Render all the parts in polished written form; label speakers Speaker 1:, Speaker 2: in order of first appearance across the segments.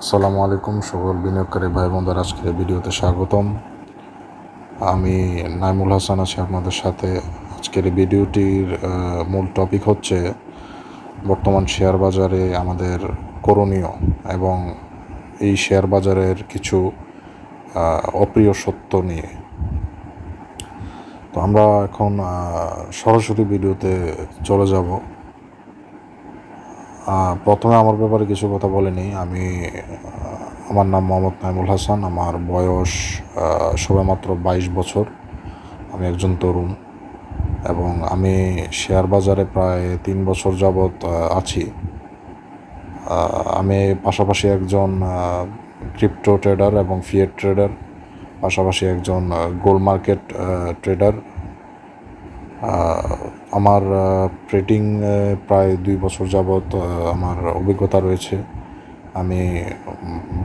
Speaker 1: আসসালামু আলাইকুম সকল বিনিয়োগকারী ভাই বোনদের আজকের ভিডিওতে স্বাগতম। আমি নাইমুল হাসান আছি আপনাদের সাথে। আজকের এই ভিডিওটির মূল টপিক হচ্ছে বর্তমান শেয়ার বাজারে আমাদের করণীয় এবং এই শেয়ার বাজারের কিছু অপ্রিয় সত্য নিয়ে। তো আমরা এখন সরাসরি ভিডিওতে চলে যাব। প্রথমে আমার ব্যাপারে কিছু কথা বলে নিই। আমার নাম মোহাম্মদ নাইমুল হাসান। আমার বয়স সবেমাত্র 22 বছর। আমি একজন তরুণ এবং আমি শেয়ার বাজারে প্রায় 3 বছর যাবৎ আছি। আমি পাশাপাশি একজন ক্রিপ্টো ট্রেডার এবং ফিয়েট ট্রেডার, পাশাপাশি একজন গোল্ড মার্কেট ট্রেডার। আমার ট্রেডিং প্রায় 2 বছর যাবৎ আমার অভিজ্ঞতা রয়েছে। আমি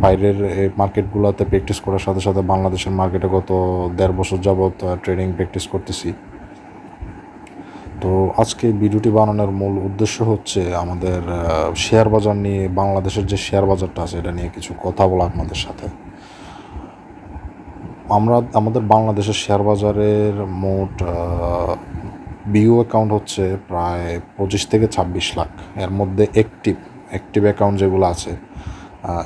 Speaker 1: বাইরের এই মার্কেটগুলোতে প্র্যাকটিস করার সাথে সাথে বাংলাদেশের মার্কেটে গত 1.5 বছর যাবৎ ট্রেডিং প্র্যাকটিস করতেছি। তো আজকে ভিডিওটি বানানোর মূল উদ্দেশ্য হচ্ছে আমাদের শেয়ার বাজার নিয়ে, বাংলাদেশের যে শেয়ার বাজারটা আছে এটা নিয়ে কিছু কথা বলা আপনাদের সাথে। আমাদের বাংলাদেশের শেয়ার বাজারের মোট বিইউ অ্যাকাউন্ট হচ্ছে প্রায় 25 থেকে 26 লাখ। এর মধ্যে অ্যাক্টিভ অ্যাকাউন্ট যেগুলো আছে,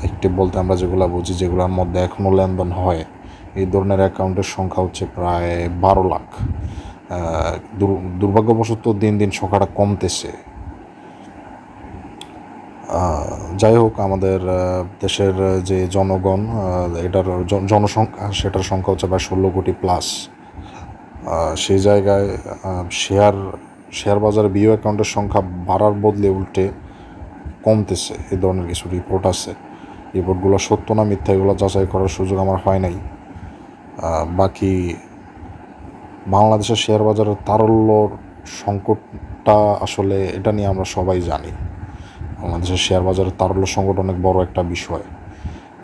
Speaker 1: অ্যাক্টিভ বলতে আমরা যেগুলো বুঝি, যেগুলোর মধ্যে এখনও লেনদেন হয়, এই ধরনের অ্যাকাউন্টের সংখ্যা হচ্ছে প্রায় 12 লাখ। দুর্ভাগ্যবশত দিন দিন সংখ্যাটা কমতেছে। যাই হোক, আমাদের দেশের যে জনগণ, এটার জনসংখ্যা, সেটার সংখ্যা হচ্ছে প্রায় 16 কোটি প্লাস। সেই জায়গায় শেয়ার বাজারে বিইউ অ্যাকাউন্টের সংখ্যা বাড়ার বদলে উল্টে কমতেছে, এই ধরনের কিছু রিপোর্ট আছে। রিপোর্টগুলো সত্য না মিথ্যা এগুলো যাচাই করার সুযোগ আমার হয় নাই। বাকি বাংলাদেশের শেয়ার বাজারের তারল্যর সংকটটা আসলে এটা নিয়ে আমরা সবাই জানি। বাংলাদেশের শেয়ার বাজারের তারল্য সংকট অনেক বড় একটা বিষয়।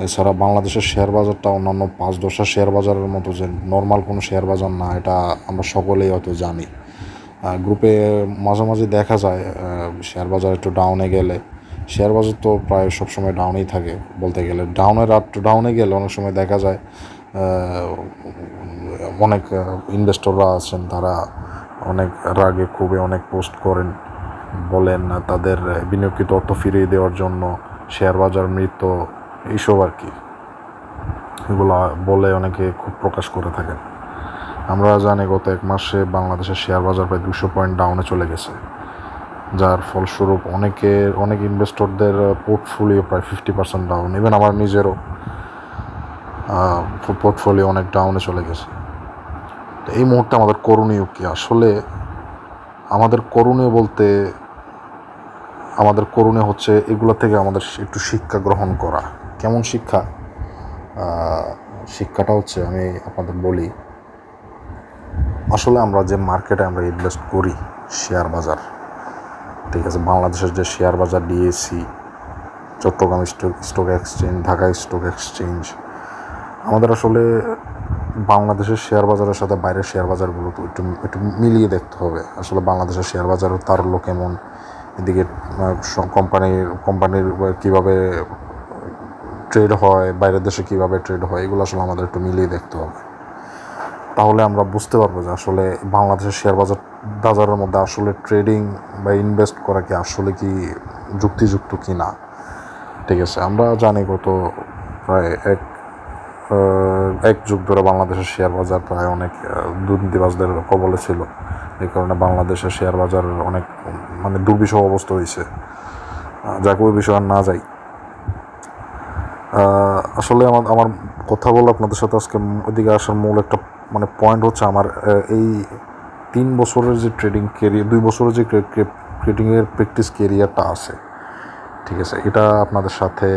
Speaker 1: এছাড়া বাংলাদেশের শেয়ার বাজারটা অন্যান্য 5-10টা শেয়ার বাজারের মতো যে নর্মাল কোনো শেয়ার বাজার না, এটা আমরা সকলেই হয়তো জানি। গ্রুপে মাঝে মাঝে দেখা যায় শেয়ার বাজার একটু ডাউনে গেলে, শেয়ার বাজার তো প্রায় সবসময় ডাউনেই থাকে বলতে গেলে, ডাউনে গেলে অনেক সময় দেখা যায় অনেক ইনভেস্টররা আছেন, তারা অনেক রাগে খুবই অনেক পোস্ট করেন, বলেন তাদের বিনিয়োগকৃত অর্থ ফিরিয়ে দেওয়ার জন্য শেয়ার বাজার মৃত, এইসব আর কি, এগুলো বলে অনেকে খুব প্রকাশ করে থাকেন। আমরা জানি গত 1 মাসে বাংলাদেশের শেয়ার বাজার প্রায় 200 পয়েন্ট ডাউনে চলে গেছে, যার ফলস্বরূপ অনেক ইনভেস্টরদের পোর্টফোলিও প্রায় 50% ডাউন। ইভেন আমার নিজেরও পোর্টফোলিও অনেক ডাউনে চলে গেছে। তো এই মুহূর্তে আমাদের করণীয় কি? আসলে আমাদের করণীয় হচ্ছে এগুলো থেকে আমাদের একটু শিক্ষা গ্রহণ করা। কেমন শিক্ষা? শিক্ষাটা হচ্ছে, আমি আপনাদের বলি, আসলে আমরা যে মার্কেটে আমরা ইনভেস্ট করি, শেয়ার বাজার, ঠিক আছে, বাংলাদেশের যে শেয়ার বাজার, DSC, Chattogram stock exchange, Dhaka stock exchange, আমাদের আসলে বাংলাদেশের শেয়ার বাজারের সাথে বাইরের শেয়ার বাজারগুলো তো একটু মিলিয়ে দেখতে হবে। আসলে বাংলাদেশের শেয়ার বাজারের তারল্য কেমন, এদিকে কোম্পানির কীভাবে ট্রেড হয়, বাইরের দেশে কীভাবে ট্রেড হয়, এগুলো আসলে আমাদের একটু মিলিয়ে দেখতে হবে। তাহলে আমরা বুঝতে পারবো যে আসলে বাংলাদেশের শেয়ার বাজারের মধ্যে আসলে ট্রেডিং বা ইনভেস্ট করা কি আসলে কি যুক্তিযুক্ত কি না। ঠিক আছে, আমরা জানি গত প্রায় এক যুগ ধরে বাংলাদেশের শেয়ার বাজার প্রায় অনেক দুর্নীতিবাজদের কবলে ছিল। এই কারণে বাংলাদেশের শেয়ার বাজার অনেক দুর্বিষহ অবস্থা হয়েছে। যাকে ওই বিষয় আর না যাই। আসলে আমার কথা বলে আপনাদের সাথে আজকে ওইদিকে আসার মূল একটা পয়েন্ট হচ্ছে, আমার এই 3 বছরের যে ট্রেডিং ক্যারিয়ার, 2 বছরের যে ট্রেডিংয়ের প্র্যাকটিস ক্যারিয়ারটা আছে, ঠিক আছে, এটা আপনাদের সাথে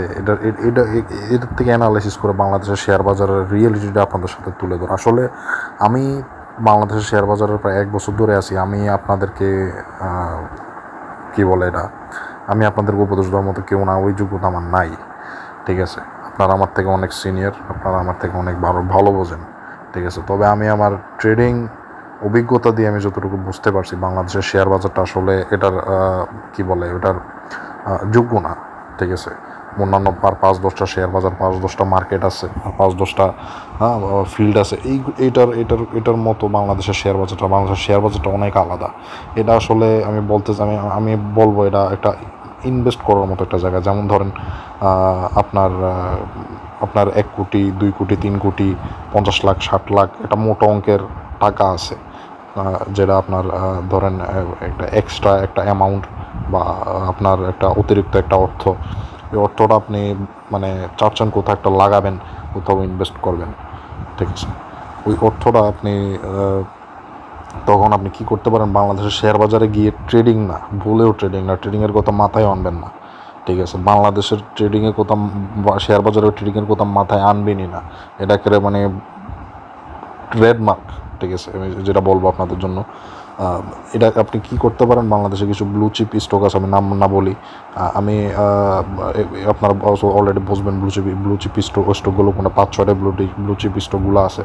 Speaker 1: এটার থেকে অ্যানালাইসিস করে বাংলাদেশের শেয়ার বাজারের রিয়েলিটিটা আপনাদের সাথে তুলে ধরা। আসলে আমি বাংলাদেশের শেয়ার বাজারের প্রায় 1 বছর ধরে আছি। আমি আপনাদেরকে আমি আপনাদেরকে উপদেশ দেওয়ার মতো কেউ না, ওই যোগ্যতা আমার নাই। ঠিক আছে, আপনারা আমার থেকে অনেক সিনিয়র, আপনারা আমার থেকে অনেক ভালো বোঝেন। ঠিক আছে, তবে আমি আমার ট্রেডিং অভিজ্ঞতা দিয়ে আমি যতটুকু বুঝতে পারছি, বাংলাদেশের শেয়ার বাজারটা আসলে এটার যোগ্য না। ঠিক আছে, অন্যান্য 5-10টা শেয়ার বাজার, 5-10টা মার্কেট আছে, 5-10টা ফিল্ড আছে। এটার মতো বাংলাদেশের শেয়ার বাজারটা অনেক আলাদা। এটা আসলে আমি বলবো এটা একটা ইনভেস্ট করার মতো একটা জায়গা। যেমন ধরেন আপনার 1 কোটি, 2 কোটি, 3 কোটি, 50 লাখ, 60 লাখ একটা মোটা অঙ্কের টাকা আছে, যেটা আপনার ধরেন একটা এক্সট্রা একটা অ্যামাউন্ট বা আপনার একটা অতিরিক্ত একটা অর্থ। এই অর্থটা আপনি মানে চাচ্ছেন কোথাও একটা লাগাবেন, কোথাও ইনভেস্ট করবেন, ঠিক আছে। ওই অর্থটা আপনি তখন আপনি কী করতে পারেন, বাংলাদেশের শেয়ার বাজারে গিয়ে ট্রেডিং না, ভুলেও ট্রেডিংয়ের কথা মাথায় আনবেন না, ঠিক আছে। বাংলাদেশের ট্রেডিংয়ের কথা, শেয়ার বাজারের ট্রেডিংয়ের কথা মাথায় আনবেনই না। এটাকে মানে ট্রেডমার্ক, ঠিক আছে। আমি যেটা বলবো আপনাদের জন্য, এটা আপনি কি করতে পারেন, বাংলাদেশে কিছু ব্লু চিপ স্টক আছে, আমি নাম না বলি, আমি আপনারা অলরেডি বুঝবেন ব্লু চিপ স্টকগুলো কোনো 5-6টা ব্লু চিপ স্টকগুলো আছে।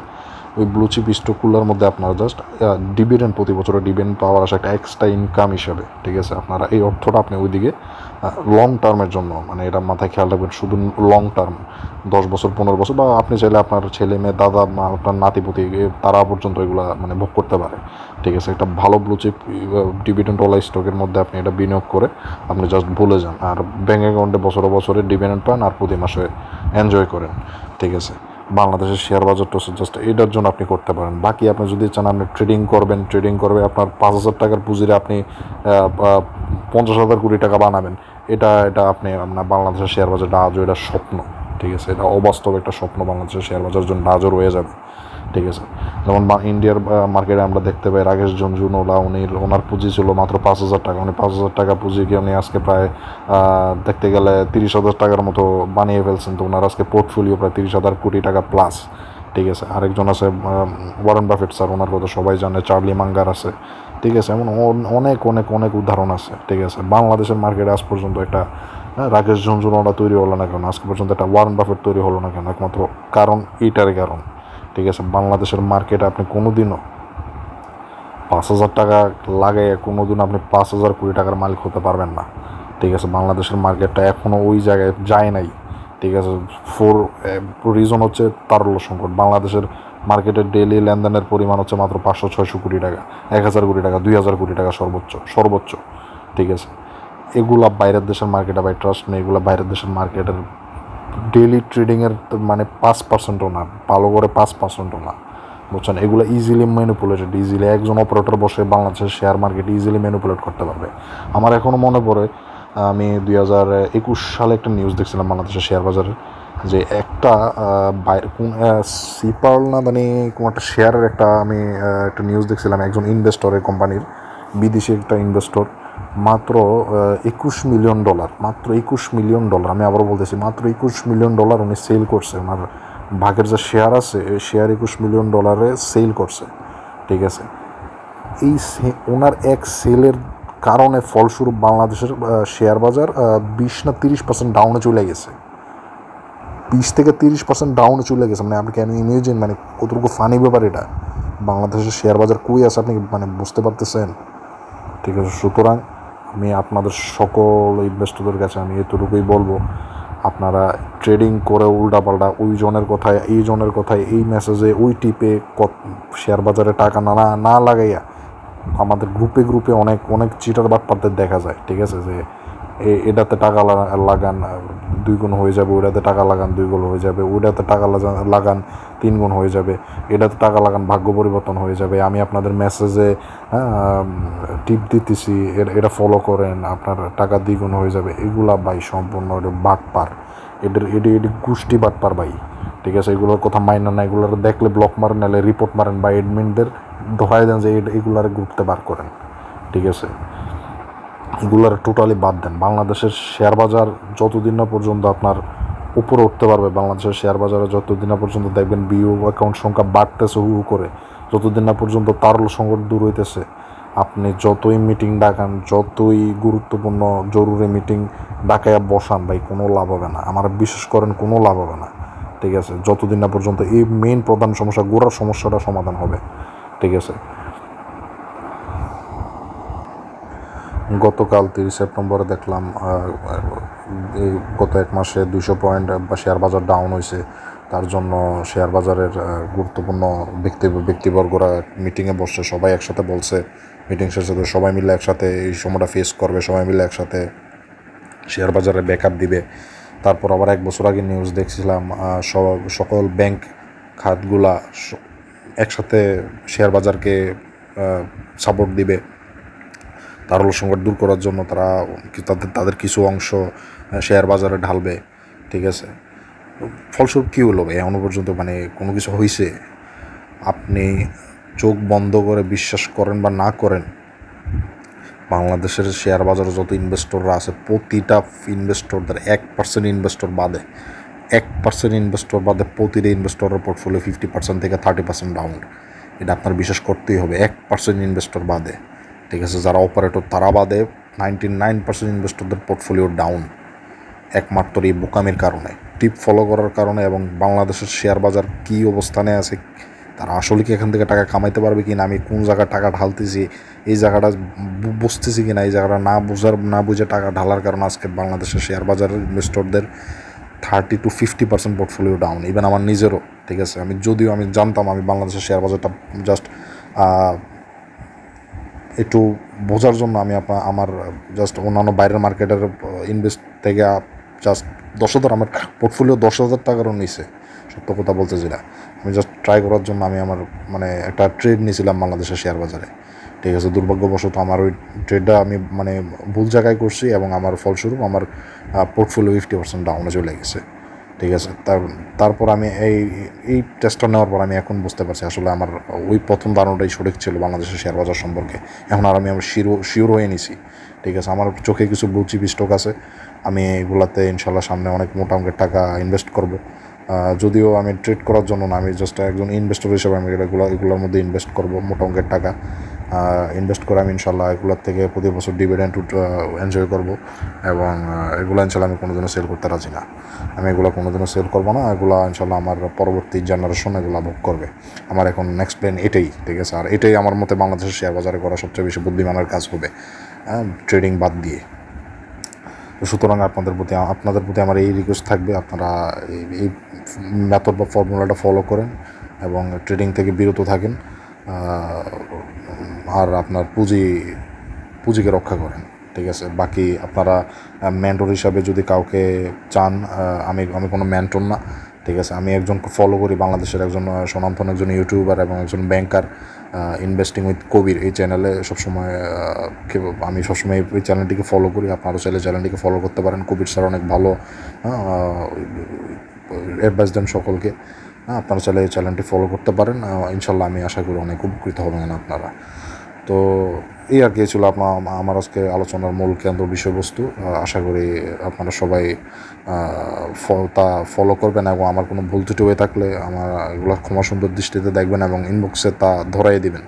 Speaker 1: ওই ব্লু চিপ স্টকগুলোর মধ্যে আপনারা জাস্ট ডিভিডেন্ড, প্রতি বছরে ডিভিডেন্ড পাওয়ার আসে একটা এক্সট্রা ইনকাম হিসাবে, ঠিক আছে। আপনারা এই অর্থটা আপনি ওইদিকে লং টার্মের জন্য, মানে এটা মাথায় খেয়াল রাখবেন, শুধু লং টার্ম 10 বছর 15 বছর, বা আপনি চাইলে আপনার ছেলে মেয়ে, দাদা, মা, আপনার নাতিপুতি, তারা পর্যন্ত এগুলো মানে ভোগ করতে পারে, ঠিক আছে। একটা ভালো ব্লু চিপ ডিভিডেন্ডওয়ালা স্টকের মধ্যে আপনি এটা বিনিয়োগ করে আপনি জাস্ট ভুলে যান, আর ব্যাঙ্ক অ্যাকাউন্টে বছরে ডিভিডেন্ড পান, আর প্রতি মাসে এনজয় করেন, ঠিক আছে। বাংলাদেশের শেয়ার বাজারটা জাস্ট এটার জন্য আপনি করতে পারেন। বাকি আপনি যদি চান আপনি ট্রেডিং করবে আপনার 5,000 টাকার পুঁজিরে আপনি 50,000 কোটি টাকা বানাবেন, এটা আপনি আপনার বাংলাদেশের শেয়ার বাজারটা আজও এটা স্বপ্ন, ঠিক আছে। এটা অবাস্তব একটা স্বপ্ন বাংলাদেশের শেয়ার বাজারের জন্য আজও রয়ে যাবে, ঠিক আছে। যেমন ইন্ডিয়ার মার্কেটে আমরা দেখতে পাই রাকেশ ঝুনঝুনওয়ালা, ওনার পুঁজি ছিল মাত্র 5,000 টাকা। উনি 5,000 টাকা পুঁজিকে উনি আজকে প্রায় দেখতে গেলে 30,000 টাকার মতো বানিয়ে ফেলছেন। তো ওনার আজকে পোর্টফোলিও প্রায় 30,000 কোটি টাকা প্লাস, ঠিক আছে। আরেকজন আছে ওয়ারেন বাফেট স্যার, ওনার কথা সবাই জানে। চার্লি মাঙ্গার আছে, ঠিক আছে। এমন অনেক অনেক অনেক উদাহরণ আছে, ঠিক আছে। বাংলাদেশের মার্কেটে আজ পর্যন্ত একটা রাকেশ ঝুনঝুনওয়ালা তৈরি হলো না কেন, আজ পর্যন্ত একটা ওয়ারেন বাফেট তৈরি হলো না কেন, একমাত্র কারণ এইটারই কারণ, ঠিক আছে। বাংলাদেশের মার্কেটে আপনি কোনোদিনও 5,000 টাকা লাগাইয়ে কোনোদিনও আপনি 5,000 কোটি টাকার মালিক হতে পারবেন না, ঠিক আছে। বাংলাদেশের মার্কেটটা এখনও ওই জায়গায় যায় নাই, ঠিক আছে। রিজন হচ্ছে তারল্য সংকট। বাংলাদেশের মার্কেটের ডেইলি লেনদেনের পরিমাণ হচ্ছে মাত্র 500-600 কোটি টাকা, 1,000 কোটি টাকা, 2,000 কোটি টাকা সর্বোচ্চ, ঠিক আছে। এগুলা বাইরের দেশের মার্কেটে বাই ট্রাস্ট নেই, এগুলো বাইরের দেশের মার্কেটের ডেইলি ট্রেডিংয়ের মানে 5%ও না, ভালো করে 5%ও না, বুঝছেন। এগুলো ইজিলি ইজিলি একজন অপারেটর বসে বাংলাদেশের শেয়ার মার্কেট ইজিলি ম্যানিপুলেট করতে পারবে। আমার এখনও মনে পড়ে, আমি 2021 সালে একটা নিউজ দেখছিলাম বাংলাদেশের শেয়ার বাজারে, যে একটা সিপার্ল না মানে কোনো একটা শেয়ারের আমি একটা নিউজ দেখছিলাম। একজন ইনভেস্টরের কোম্পানির, বিদেশি একটা ইনভেস্টর, মাত্র $21 মিলিয়ন, মাত্র $21 মিলিয়ন, আমি আবারও বলতেছি মাত্র $21 মিলিয়ন উনি সেল করছে। ওনার ভাগের যে শেয়ার আছে, এই শেয়ার $21 মিলিয়ন সেল করছে, ঠিক আছে। ওনার এক সেলের কারণে ফলস্বরূপ বাংলাদেশের শেয়ার বাজার 20-30% ডাউনে চলে গেছে, 20-30% ডাউনে চলে গেছে। মানে আপনি কেন ইমেজিন, মানে কতটুকু ফানি ব্যাপার এটা। বাংলাদেশের শেয়ার বাজার কই আছে আপনি মানে বুঝতে পারতেছেন, ঠিক আছে। সুতরাং আমি আপনাদের সকল ইনভেস্টরদের কাছে আমি এতটুকুই বলবো, আপনারা ট্রেডিং করে উল্টাপাল্টা ওই জনের কথায় এই মেসেজে ওই টিপে শেয়ার বাজারে টাকা না লাগাইয়া, আমাদের গ্রুপে অনেক চিটার বাটপারদের দেখা যায়, ঠিক আছে। যে এটাতে টাকা লাগান 2 গুণ হয়ে যাবে, ওইটাতে টাকা লাগান 2 গুণ হয়ে যাবে, ওইটাতে টাকা লাগান 3 গুণ হয়ে যাবে, এটাতে টাকা লাগান ভাগ্য পরিবর্তন হয়ে যাবে। আমি আপনাদের মেসেজে টিপ দিতেছি, এটা ফলো করেন, আপনার টাকা 2 গুণ হয়ে যাবে। এগুলা ভাই সম্পূর্ণ বাটপার, এটি গোষ্ঠী বাটপার ভাই, ঠিক আছে। এগুলোর কথা মাইনা না, এগুলোর দেখলে ব্লক মারেন, নাহলে রিপোর্ট মারেন, বা এডমিনদের ধরাই দেন যে এগুলার গ্রুপতে বার করেন, ঠিক আছে। এগুলার টোটালি বাদ দেন। বাংলাদেশের শেয়ার বাজার যতদিন না পর্যন্ত আপনার উপরে উঠতে পারবে, বাংলাদেশের শেয়ার বাজারে যতদিন না পর্যন্ত দেখবেন বিও অ্যাকাউন্ট সংখ্যা বাড়তেছে করে, যতদিন না পর্যন্ত তারল্য সংকট দূর হইতেছে, আপনি যতই মিটিং ডাকান, যতই গুরুত্বপূর্ণ জরুরি মিটিং ডাকাইয়া বসান ভাই, কোনো লাভ হবে না। আমার বিশ্বাস করেন, কোনো লাভ হবে না, ঠিক আছে। যতদিন না পর্যন্ত এই মেইন প্রধান সমস্যা, গোড়ার সমস্যাটা সমাধান হবে, ঠিক আছে। গতকাল 30 সেপ্টেম্বরে দেখলাম এই গত এক মাসে 200 পয়েন্ট বা শেয়ার বাজার ডাউন হয়েছে। তার জন্য শেয়ার বাজারের গুরুত্বপূর্ণ ব্যক্তিবর্গরা মিটিংয়ে বসছে, সবাই একসাথে বলছে, মিটিং শেষে সবাই মিলে একসাথে এই সময়টা ফেস করবে, সবাই মিলে একসাথে শেয়ার বাজারে ব্যাকআপ দিবে। তারপর আবার 1 বছর আগে নিউজ দেখছিলাম সকল ব্যাংক খাতগুলা একসাথে শেয়ার বাজারকে সাপোর্ট দিবে, তারল্য সংকট দূর করার জন্য তারা তাদের কিছু অংশ শেয়ার বাজারে ঢালবে। ঠিক আছে, ফলস্বরূপ কী হলো এখনো পর্যন্ত মানে কোনো কিছু হয়েছে? আপনি চোখ বন্ধ করে বিশ্বাস করেন বা না করেন, বাংলাদেশের শেয়ার বাজারে যত ইনভেস্টররা আছে প্রতিটা ইনভেস্টরদের 1% ইনভেস্টর বাদে 1% ইনভেস্টর বাদে প্রতিটা ইনভেস্টরের পোর্টফোলিও 50% থেকে 30% ডাউন। এটা আপনার বিশ্বাস করতেই হবে, 1% ইনভেস্টর বাদে। ঠিক আছে, যারা অপারেটর তারা বাদে 99% ইনভেস্টরদের পোর্টফোলিও ডাউন, একমাত্র এই বোকামির কারণে, টিপ ফলো করার কারণে। এবং বাংলাদেশের শেয়ার বাজার কী অবস্থানে আছে, তারা আসলে কি এখান থেকে টাকা কামাইতে পারবে কি না, আমি কোন জায়গায় টাকা ঢালতেছি এই জায়গাটা বুঝতেছি কি না, এই জায়গাটা না বুঝে টাকা ঢালার কারণে আজকে বাংলাদেশের শেয়ার বাজারের ইনভেস্টরদের 30 to 50% পোর্টফোলিও ডাউন। ইভেন আমার নিজেরও। ঠিক আছে, আমি জানতাম আমি বাংলাদেশের শেয়ার বাজারটা জাস্ট একটু বোঝার জন্য আমি আমার জাস্ট অন্যান্য বাইরের মার্কেটের ইনভেস্ট থেকে জাস্ট 10,000 আমার পোর্টফোলিও 10,000 টাকারও নিছে, সত্য কথা বলতে যেটা। আমি জাস্ট ট্রাই করার জন্য আমি আমার মানে একটা ট্রেড নিয়েছিলাম বাংলাদেশের শেয়ার বাজারে। ঠিক আছে, দুর্ভাগ্যবশত আমার ওই ট্রেডটা আমি মানে ভুল জায়গায় করছি এবং আমার ফলস্বরূপ আমার পোর্টফোলিও 50% ডাউনে চলে গেছে। ঠিক আছে, তারপর আমি এই টেস্টটা নেওয়ার পর আমি এখন বুঝতে পারছি আসলে আমার ওই প্রথম ধারণাটাই সঠিক ছিল বাংলাদেশের শেয়ার বাজার সম্পর্কে। এখন আর আমি শিওর হয়ে নিছি। ঠিক আছে, আমার চোখে কিছু ব্লু চিপ স্টক আছে, আমি এগুলাতে ইনশাল্লাহ সামনে অনেক মোটা অঙ্কের টাকা ইনভেস্ট করব। যদিও আমি ট্রেড করার জন্য না, আমি জাস্ট একজন ইনভেস্টর হিসেবে আমি এগুলোর মধ্যে ইনভেস্ট করব মোটা অঙ্কের টাকা। ইনভেস্ট করে আমি ইনশাল্লাহ এগুলোর থেকে প্রতি বছর ডিভিডেন্ড এনজয় করব। এবং এগুলো ইনশাল্লাহ আমি কোনোদিনও সেল করতে রাজি না। আমি এগুলো কোনোদিনও সেল করবো না, এগুলো ইনশাল্লাহ আমার পরবর্তী জেনারেশন এগুলো ভোগ করবে। আমার এখন নেক্সট প্ল্যান এটাই। ঠিক আছে, আর এটাই আমার মতে বাংলাদেশের শেয়ার বাজারে করা সবচেয়ে বেশি বুদ্ধিমানের কাজ হবে, ট্রেডিং বাদ দিয়ে। তো সুতরাং আপনাদের প্রতি আমার এই রিকোয়েস্ট থাকবে, আপনারা এই মেথড বা ফর্মুলাটা ফলো করেন এবং ট্রেডিং থেকে বিরত থাকেন, আর আপনার পুঁজিকে রক্ষা করেন। ঠিক আছে, বাকি আপনারা মেন্টর হিসাবে যদি কাউকে চান, আমি কোনো মেন্টর না। ঠিক আছে, আমি একজনকে ফলো করি, বাংলাদেশের একজন স্বনামধন্য একজন ইউটিউবার এবং একজন ব্যাংকার, ইনভেস্টিং উইথ কবির, এই চ্যানেলে আমি সবসময় এই চ্যানেলটিকে ফলো করি। আপনারাও চাইলে চ্যানেলটিকে ফলো করতে পারেন। কবির স্যার অনেক ভালো অ্যাডভাইস দেন সকলকে। আপনারা চাইলে এই চ্যানেলটি ফলো করতে পারেন। ইনশাল্লাহ আমি আশা করি অনেক উপকৃত হবেন আপনারা। তো এই আর কি ছিল আমার আজকে আলোচনার মূল কেন্দ্র বিষয়বস্তু। আশা করি আপনারা সবাই তা ফলো করবেন এবং আমার কোনো ভুল ত্রুটি হয়ে থাকলে আমার এগুলো ক্ষমা সুন্দর দৃষ্টিতে দেখবেন এবং ইনবক্সে তা ধরাই দিবেন।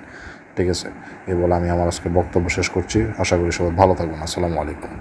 Speaker 1: ঠিক আছে, এই বলে আমি আমার আজকে বক্তব্য শেষ করছি। আশা করি সবাই ভালো থাকবেন। আসসালামু আলাইকুম।